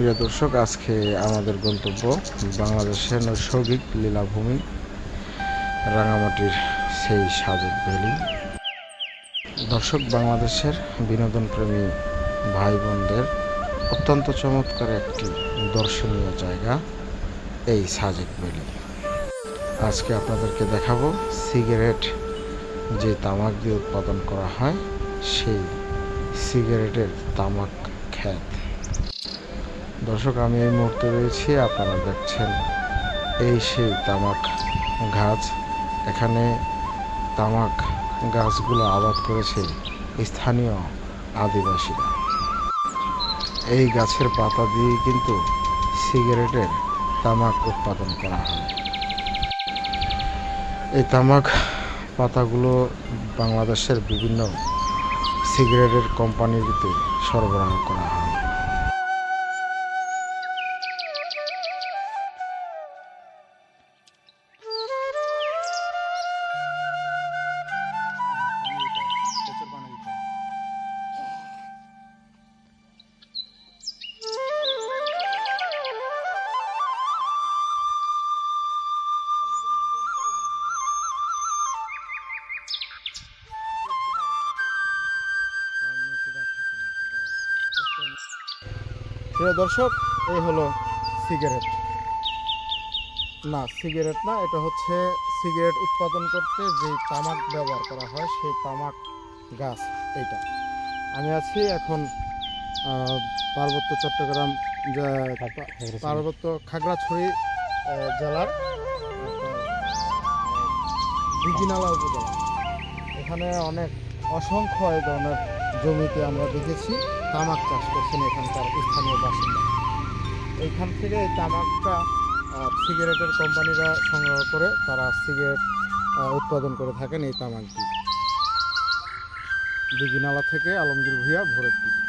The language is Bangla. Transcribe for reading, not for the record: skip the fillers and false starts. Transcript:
প্রিয় দর্শক, আজকে আমাদের গন্তব্য বাংলাদেশের নৈসর্গিক লীলাভূমি রাঙামাটির সেই সাজেক ভ্যালি। দর্শক, বাংলাদেশের বিনোদনপ্রেমী ভাই বোনদের অত্যন্ত চমৎকার একটি দর্শনীয় জায়গা এই সাজেক ভ্যালি। আজকে আপনাদেরকে দেখাবো সিগারেট যে তামাক দিয়ে উৎপাদন করা হয় সেই সিগারেটের তামাক ক্ষেত। দর্শক, আমি এই মুহূর্তে রয়েছি, আপনারা দেখছেন এই সেই তামাক গাছ। এখানে তামাক গাছগুলো আবাদ করেছে স্থানীয় আদিবাসীরা। এই গাছের পাতা দিয়ে কিন্তু সিগারেটের তামাক উৎপাদন করা হয়। এই তামাক পাতাগুলো বাংলাদেশের বিভিন্ন সিগারেটের কোম্পানিতে সরবরাহ করা হয়। প্রিয় দর্শক, এই হলো সিগারেট না, এটা হচ্ছে সিগারেট উৎপাদন করতে যে তামাক ব্যবহার করা হয় সেই তামাক গাছ। এইটা আমি আছি এখন পার্বত্য চট্টগ্রাম পার্বত্য খাগড়াছড়ি জেলার দীঘিনালা উপজেলা। এখানে অনেক অসংখ্য এই ধরনের জমিতে আমরা দেখেছি তামাক চাষ করছেন এখানকার স্থানীয় বাসিন্দা। এইখান থেকে এই তামাকটা সিগারেটের কোম্পানিরা সংগ্রহ করে তারা সিগারেট উৎপাদন করে থাকেন এই তামাক দিয়ে। দীঘিনালা থেকে আলমগীর ভূঁইয়া, ভোরের টিভি।